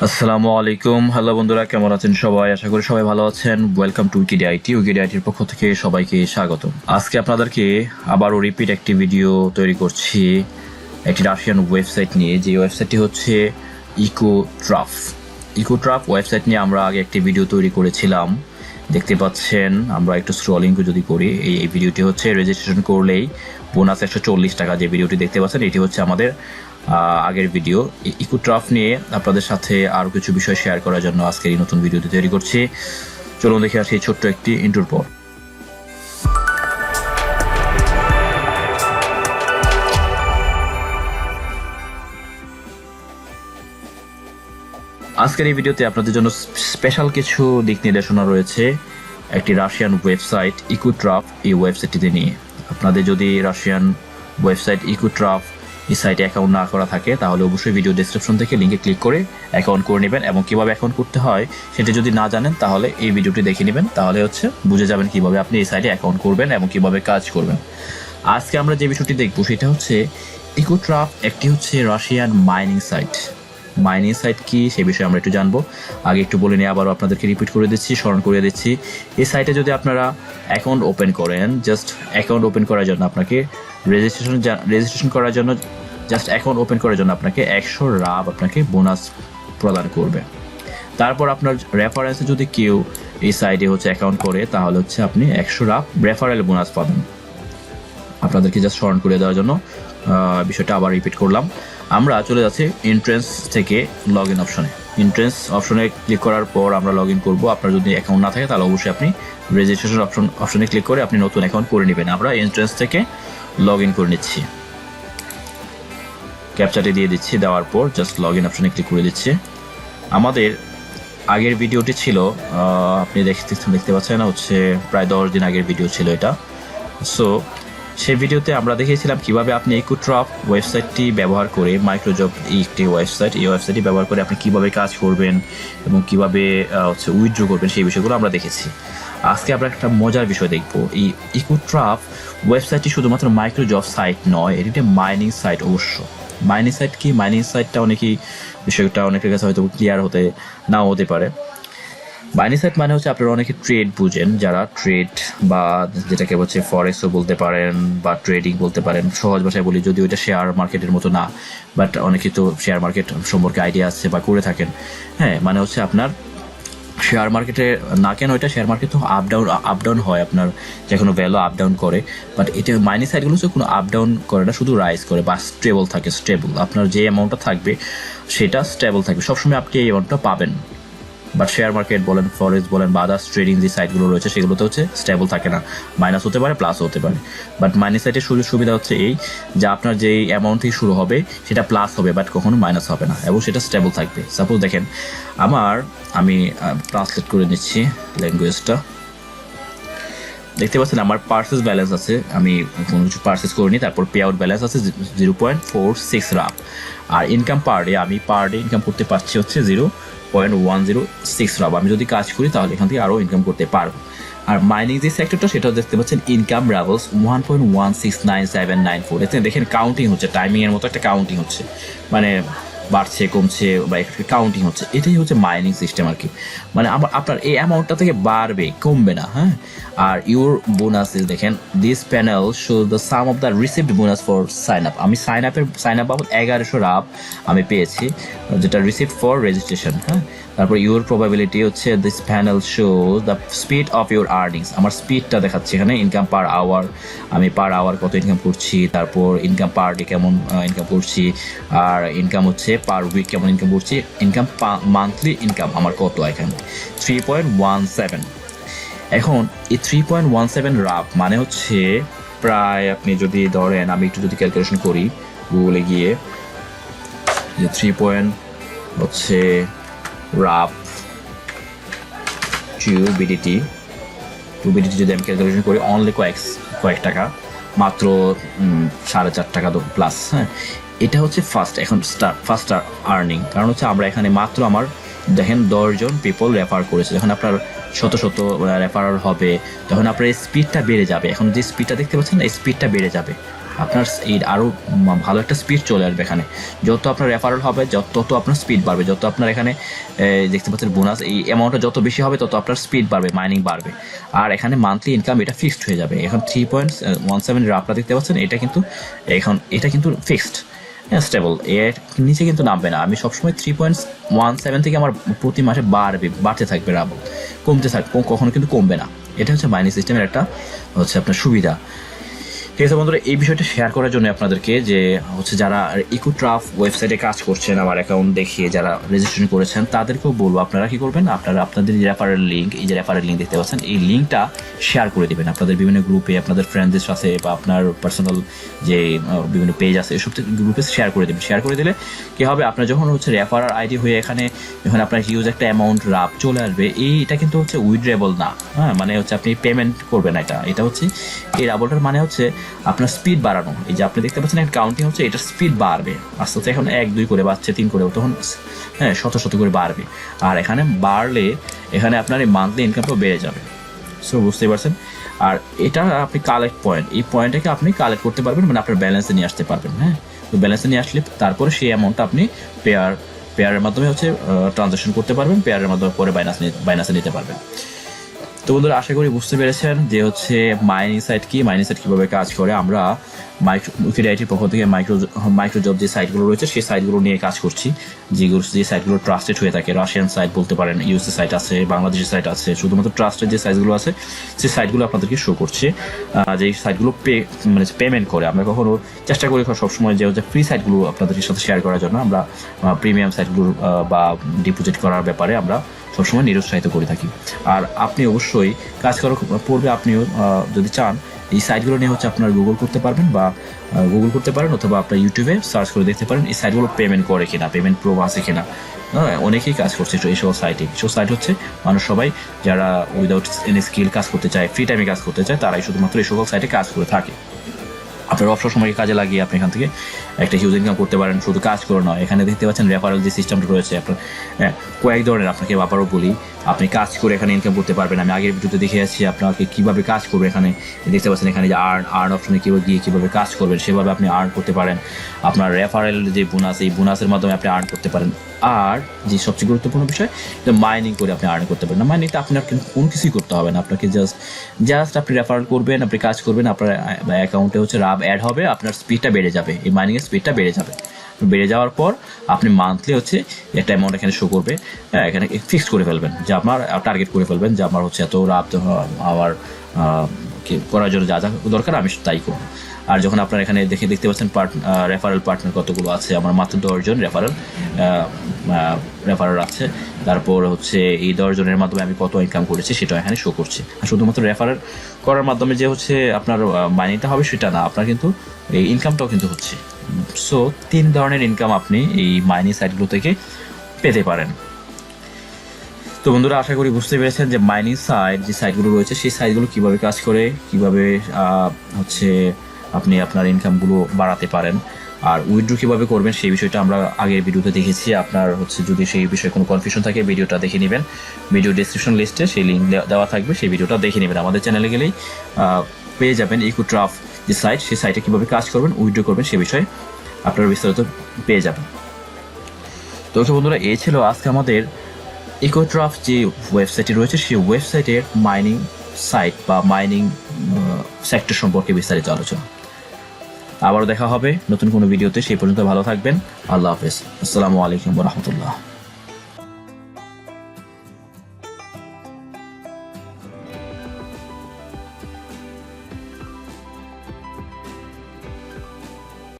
আসসালামু আলাইকুম। হ্যালো বন্ধুরা, কেমন আছেন সবাই? আশা করি সবাই ভালো আছেন। ওয়েলকাম টু উইকিডিআইটির পক্ষ থেকে সবাইকে স্বাগত। আজকে আপনাদেরকে আবারও রিপিট একটি ভিডিও তৈরি করছি একটি রাশিয়ান ওয়েবসাইট নিয়ে, যে ওয়েবসাইটটি হচ্ছে ইকোট্রাফ ওয়েবসাইট নিয়ে আমরা আগে একটি ভিডিও তৈরি করেছিলাম, দেখতে পাচ্ছেন। আমরা একটু স্ক্রলিং যদি করি, এই ভিডিওটি হচ্ছে রেজিস্ট্রেশন করলেই বোনাস 140 টাকা, যে ভিডিওটি দেখতে পাচ্ছেন এটি হচ্ছে আমাদের আগের ভিডিও। ইকোট্রাফ নিয়ে আপনাদের সাথে আরও কিছু বিষয় শেয়ার করার জন্য আজকের এই নতুন ভিডিওটি তৈরি করছি। চলুন দেখে আসি ছোট্ট একটি ইন্ট্রোর পর। আজকের এই ভিডিওতে আপনাদের জন্য স্পেশাল কিছু দিক নির্দেশনা রয়েছে একটি রাশিয়ান ওয়েবসাইট ইকোট্রাফ, এই ওয়েবসাইটটিতে নিয়ে। আপনাদের যদি রাশিয়ান ওয়েবসাইট ইকোট্রাফ এই সাইটে অ্যাকাউন্ট না করা থাকে, তাহলে অবশ্যই ভিডিও ডেসক্রিপশন থেকে লিঙ্কে ক্লিক করে অ্যাকাউন্ট করে নেবেন, এবং কীভাবে অ্যাকাউন্ট করতে হয় সেটা যদি না জানেন তাহলে এই ভিডিওটি দেখে নেবেন, তাহলে বুঝে যাবেন কীভাবে আপনি এই সাইটে অ্যাকাউন্ট করবেন এবং কীভাবে কাজ করবেন। আজকে আমরা যে বিষয়টি দেখব সেটা হচ্ছে ইকোট্রাফ একটি রাশিয়ান মাইনিং সাইট কি সে বিষয়ে আমরা একটু জানবো। আগে একটু বলে নিয়ে আবারও আপনাদেরকে রিপিট করে দিচ্ছি, স্মরণ করিয়ে দিচ্ছি। এই সাইটে যদি আপনারা অ্যাকাউন্ট ওপেন করেন, জাস্ট অ্যাকাউন্ট ওপেন করার জন্য আপনাকে রেজিস্ট্রেশন করার জন্য অ্যাকাউন্ট ওপেন করার জন্য আপনাকে 100 রাব আপনাকে বোনাস প্রদান করবে। তারপর আপনার রেফারেন্সে যদি কেউ এই সাইটে অ্যাকাউন্ট করে, তাহলে আপনি 100 রাব রেফারেল বোনাস পাবেন। আপনাদেরকে জাস্ট স্মরণ করে দেওয়ার জন্য বিষয়টা আবার রিপিট করলাম। আমরা চলে যাচ্ছি এন্ট্রেন্স থেকে লগ ইন অপশনে। এন্ট্রেন্স অপশনে ক্লিক করার পর আমরা লগ ইন করবো। আপনার যদি অ্যাকাউন্ট না থাকে তাহলে অবশ্যই আপনি রেজিস্ট্রেশন অপশনে ক্লিক করে আপনি নতুন অ্যাকাউন্ট করে নেবেন। আমরা এন্ট্রেন্স থেকে লগ ইন করে নিচ্ছি, ক্যাপচাটি দিয়ে দিচ্ছি, দেওয়ার পর জাস্ট লগ ইন অপশনে ক্লিক করে দিচ্ছি। আমাদের আগের ভিডিওটি ছিল, আপনি দেখতে পাচ্ছেন প্রায় 10 দিন আগের ভিডিও ছিল এটা। সো সেই ভিডিওতে আমরা দেখিয়েছিলাম কিভাবে আপনি ইকোট্রাফ ওয়েবসাইটটি ব্যবহার করে, মাইক্রোজব একটি ওয়েবসাইট, এই ওয়েবসাইটটি ব্যবহার করে আপনি কিভাবে কাজ করবেন এবং কিভাবে উইথড্র করবেন, সেই বিষয়গুলো আমরা দেখেছি। আজকে আমরা একটা মজার বিষয় দেখব। এই ইকোট্রাফ ওয়েবসাইটটি শুধুমাত্র মাইক্রোজব সাইট নয়, এটি একটা মাইনিং সাইট। অবশ্য মাইনিং সাইট কি, মাইনিং সাইটটা বিষয়টা অনেকের কাছে হয়তো ক্লিয়ার নাও হতে পারে। মাইনিং সাইট মানে আপনারা অনেকে ট্রেড বুঝেন, যারা ট্রেড বা যেটাকে ফরেক্সও বলতে পারেন বা ট্রেডিং বলতে পারেন, সহজ ভাষায় বলি, যদি ওইটা শেয়ার মার্কেটের মতো না, বাট অনেকে তো শেয়ার মার্কেট সম্পর্কে আইডিয়া আছে বা করে থাকেন। হ্যাঁ, মানে আপনার শেয়ার মার্কেটে না, কেন এটা শেয়ার মার্কেট তো আপ ডাউন হয়, আপনার যে কোনো ভ্যালু আপ ডাউন করে, বাট এটা মাইনিং সাইটগুলো কোনো আপ ডাউন করে না, শুধু রাইজ করে বা স্টেবল থাকে। আপনার যে অ্যামাউন্টটা থাকবে সেটা স্টেবল থাকবে, সবসময় আপনি এই অ্যামাউন্টটা পাবেন। বাট শেয়ার মার্কেট বলেন, ফরেক্স বলেন বা আদার্স ট্রেডিং যে সাইটগুলো রয়েছে সেগুলোতে স্টেবল থাকে না, মাইনাস হতে পারে, প্লাস হতে পারে। বাট মাইনিং সাইটের সুবিধা এই যে আপনার যেই অ্যামাউন্ট থেকে শুরু হবে সেটা প্লাস হবে, বাট কখনো মাইনাস হবে না, এবং সেটা স্টেবল থাকবে। সাপোজ দেখেন, আমি ট্রান্সলেট করে নিচ্ছি ল্যাঙ্গুয়েজটা। দেখতে পাচ্ছেন আমার পার্সেস ব্যালেন্স আছে, আমি কোনো কিছু পার্সেস করিনি। তারপর পে আউট ব্যালেন্স আছে 0.46 রাব, আর ইনকাম আমি পার ডে ইনকাম করতে পারছি 0.106 রাব। আমি যদি কাজ করি তাহলে এখান থেকে আরও ইনকাম করতে পারবো। আর মাইনিং যে সেক্টরটা, সেটা দেখতে পাচ্ছেন ইনকাম রাভেলস 1.169794। এতে দেখেন কাউন্টিং হচ্ছে, টাইমিংয়ের মতো একটা কাউন্টিং হচ্ছে, মানে বাড়ছে কমছে বা একটু কাউন্টিং হচ্ছে। এটাই মাইনিং সিস্টেম আর কি। মানে আপনার এই অ্যামাউন্টটা থেকে বাড়বে, কমবে না। হ্যাঁ, আর ইউর বোনাস দেখেন, this panel show the sum of the received bonus for sign up. আমি সাইন আপ বাবদ 1100 রাব আমি পেয়েছি, যেটা রিসিভড ফর রেজিস্ট্রেশন। হ্যাঁ, তারপর your probability this panel show the speed of your earnings. আমার স্পিডটা দেখাচ্ছে এখানে, ইনকাম পার আওয়ার, আমি পার আওয়ার কত ইনকাম করছি, তারপর ইনকাম পার ডে কেমন ইনকাম করছি, আর ইনকাম পার উইক কেমন ইনকাম করছি, ইনকাম মান্থলি ইনকাম আমার কত, এখানে 3.17। এখন এই 3.17 রাব মানে প্রায়, আপনি যদি ধরেন, আমি একটু যদি ক্যালকুলেশন করি গুগলে গিয়ে, যে 3 রাব টু বিডিটি যদি আমি ক্যালকুলেশন করি, অনলি কয়েক টাকা, মাত্র 4.5 টাকা প্লাস। হ্যাঁ, এটা ফার্স্ট আর্নিং। কারণ আমরা এখানে মাত্র দেখেন 10 জন পিপল রেফার করেছে। যখন আপনার শত রেফারাল হবে, তখন আপনার স্পিডটা বেড়ে যাবে। এখন যে স্পিডটা দেখতে পাচ্ছেন, এই স্পিডটা বেড়ে যাবে। আপনার এই আরও ভালো একটা স্পিড চলে আসবে এখানে। যত আপনার রেফারেল হবে তত আপনার স্পিড বাড়বে, যত আপনার এখানে দেখতে পাচ্ছেন বোনাস এই অ্যামাউন্টটা যত বেশি হবে তত আপনার স্পিড বাড়বে, মাইনিং বাড়বে। আর এখানে মান্থলি ইনকাম এটা ফিক্সড হয়ে যাবে। এখন 3.17 আপনারা দেখতে পাচ্ছেন, এটা কিন্তু ফিক্সড, স্টেবল, এর নিচে কিন্তু নামবে না। আমি সবসময় 3.17 থেকে আমার প্রতি মাসে বাড়তে থাকবে রাবল, কমতে থাকবে, কখনো কিন্তু কমবে না। এটা হচ্ছে মাইনিং সিস্টেমের একটা হচ্ছে আপনার সুবিধা। ঠিক আছে বন্ধুরা, এই বিষয়টা শেয়ার করার জন্য আপনাদেরকে যে হচ্ছে যারা ইকোট্রাফ ওয়েবসাইটে কাজ করছেন, আমার অ্যাকাউন্ট দেখিয়ে যারা রেজিস্ট্রেশন করেছেন, তাদেরকেও বলবো আপনারা কি করবেন, আপনারা আপনাদের যে রেফারেল লিঙ্ক, এই যে রেফারেল লিঙ্ক দেখতে পাচ্ছেন, এই লিঙ্কটা শেয়ার করে দেবেন আপনাদের বিভিন্ন গ্রুপে, আপনাদের ফ্রেন্ডদের সাথে বা আপনার পার্সোনাল যে বিভিন্ন পেজ আছে এসব গ্রুপে শেয়ার করে দেবেন। শেয়ার করে দিলে কি হবে, আপনার যখন হচ্ছে রেফারার আইডি হয়ে এখানে যখন আপনার হিউজ একটা অ্যামাউন্ট রাব চলে আসবে, এটা কিন্তু হচ্ছে উইথড্রেবল না, হ্যাঁ, মানে হচ্ছে আপনি পেমেন্ট করবেন এটা হচ্ছে এই রাবলটার মানে হচ্ছে আপনার স্পিড বাড়ানো। এই যে আপনি দেখতে পাচ্ছেন কাউন্টিং হচ্ছে, এটার স্পিড বাড়বে আস্তে আস্তে, এখন 1, 2 করে বাড়ছে, 3 করে, তখন হ্যাঁ শত করে বাড়বে। আর এখানে বাড়লে এখানে আপনার এই মান্থলি ইনকামটাও বেড়ে যাবে। সো বুঝতেই পারছেন। আর এটা আপনি কালেক্ট পয়েন্ট, এই পয়েন্টটাকে আপনি কালেক্ট করতে পারবেন, মানে আপনার ব্যালেন্সে নিয়ে আসতে পারবেন। হ্যাঁ, তো ব্যালেন্সে নিয়ে আসলে তারপরে সেই অ্যামাউন্টটা আপনি পেয়ারের মাধ্যমে হচ্ছে ট্রানজাকশন করতে পারবেন, পেয়ারের মাধ্যমে পরে বাইনাসে নিতে পারবেন। তো বন্ধুরা, আশা করি বুঝতে পেরেছেন যে হচ্ছে মাইনিং সাইট কি, মাইনিং সাইট কীভাবে কাজ করে। আমরা উইকিডিআইটির পক্ষ থেকে মাইক্রোজব যে সাইটগুলো রয়েছে সেই সাইটগুলো নিয়ে কাজ করছি, যে সাইটগুলো ট্রাস্টেড হয়ে থাকে। রাশিয়ান সাইট বলতে পারেন, ইউএসএ সাইট আছে, বাংলাদেশের সাইট আছে, শুধুমাত্র ট্রাস্টেড যে সাইটগুলো আছে সেই সাইটগুলো আপনাদেরকে শো করছে। যে সাইটগুলো পেমেন্ট করে, আমরা কখনো চেষ্টা করি সবসময় যে হচ্ছে ফ্রি সাইটগুলো আপনাদের সাথে শেয়ার করার জন্য। আমরা প্রিমিয়াম সাইটগুলো বা ডিপোজিট করার ব্যাপারে আমরা সবসময় নিরুৎসাহিত করে থাকি। আর আপনি অবশ্যই কাজ করার পূর্বে আপনিও যদি চান এই সাইটগুলো নিয়ে হচ্ছে আপনার গুগল করতে পারেন অথবা আপনার ইউটিউবে সার্চ করে দেখতে পারেন এই সাইটগুলো পেমেন্ট করে কিনা, পেমেন্ট প্রুফ আছে কিনা। অনেকেই কাজ করছে এইসব সাইটে। এইসব সাইট হচ্ছে মানুষ সবাই যারা উইদাউট এনি স্কিল কাজ করতে চায়, ফ্রি টাইমে কাজ করতে চায়, তারাই শুধুমাত্র এই সকল সাইটে কাজ করে থাকে। আপনার অবসর সময়কে কাজে লাগিয়ে আপনি এখান থেকে একটা হিউজ ইনকাম করতে পারেন। শুধু কাজ করে নয়, এখানে দেখতে পাচ্ছেন রেফারেল যে সিস্টেমটা রয়েছে আপনার, কয়েক ধরনের। আপনাকে আবারও বলি, আপনি কাজ করে এখানে ইনকাম করতে পারবেন। আমি আগের ভিডিওতে দেখে আসছি আপনাকে কীভাবে কাজ করবে। এখানে দেখতে পাচ্ছেন এখানে যে আর্ন অপশনে কীভাবে কাজ করবেন, সেভাবে আপনি আর্ন করতে পারেন। আপনার রেফারেল যে বোনাস, এই বোনাসের মাধ্যমে আপনি আর্ন করতে পারেন। আর যে সবচেয়ে গুরুত্বপূর্ণ বিষয়, মাইনিং করে আপনি আর্ন করতে পারেন না। মাইনিংটা আপনার কোনো কিছুই করতে হবে না, আপনাকে জাস্ট আপনি রেফারেল করবেন, আপনি কাজ করবেন, আপনার অ্যাকাউন্টে হচ্ছে রাব অ্যাড হবে, আপনার স্পিডটা বেড়ে যাবে, এই মাইনিংয়ের স্পিডটা বেড়ে যাওয়ার পর আপনি মান্থলি হচ্ছে একটা অ্যামাউন্ট এখানে শো করবে। এখানে ফিক্সড করে ফেলবেন যে আপনার টার্গেট করে ফেলবেন যে আমার হচ্ছে এত রাব আমার করার জন্য যা দরকার আমি তাই করবো। আর যখন আপনার এখানে দেখতে পাচ্ছেন রেফারেল পার্টনার কতগুলো আছে, আমার মাত্র 10 জন রেফারেল আছে। তারপর হচ্ছে এই 10 জনের মাধ্যমে আমি কত ইনকাম করেছি সেটা এখানে শো করছে। আর শুধুমাত্র রেফারেল করার মাধ্যমে যে হচ্ছে আপনার মাইনিংটা হবে সেটা না, আপনার কিন্তু এই ইনকামটাও কিন্তু হচ্ছে। সো 3 ধরনের ইনকাম আপনি এই মাইনিং সাইটগুলো থেকে পেতে পারেন। তো বন্ধুরা, আশা করি বুঝতে পেরেছেন যে মাইনিং সাইট যে সাইটগুলো রয়েছে সেই সাইটগুলো কীভাবে কাজ করে, কীভাবে হচ্ছে আপনি আপনার ইনকামগুলো বাড়াতে পারেন। আর উইথড্র কীভাবে করবেন সেই বিষয়টা আমরা আগের ভিডিওতে দেখেছি। আপনার হচ্ছে যদি সেই বিষয়ে কোনো কনফিউশন থাকে ভিডিওটা দেখে নেবেন, ভিডিও ডেসক্রিপশন লিস্টে সেই লিঙ্ক দেওয়া থাকবে, সেই ভিডিওটা দেখে নেবেন। আমাদের চ্যানেলে গেলেই পেয়ে যাবেন ইকোট্রাফ যে সাইট, সেই সাইটে কীভাবে কাজ করবেন, উইথড্র করবেন সে বিষয়ে আপনারা বিস্তারিত পেয়ে যাবেন। তো বন্ধুরা, এই ছিল আজকে আমাদের ইকোট্রাফ যে ওয়েবসাইটটি রয়েছে সেই ওয়েবসাইটের মাইনিং সাইট বা মাইনিং সেক্টর সম্পর্কে বিস্তারিত আলোচনা। আবারও দেখা হবে নতুন কোনো ভিডিওতে, সেই পর্যন্ত ভালো থাকবেন। আল্লাহ হাফেজ। আসসালামু আলাইকুম ওয়া রাহমাতুল্লাহ।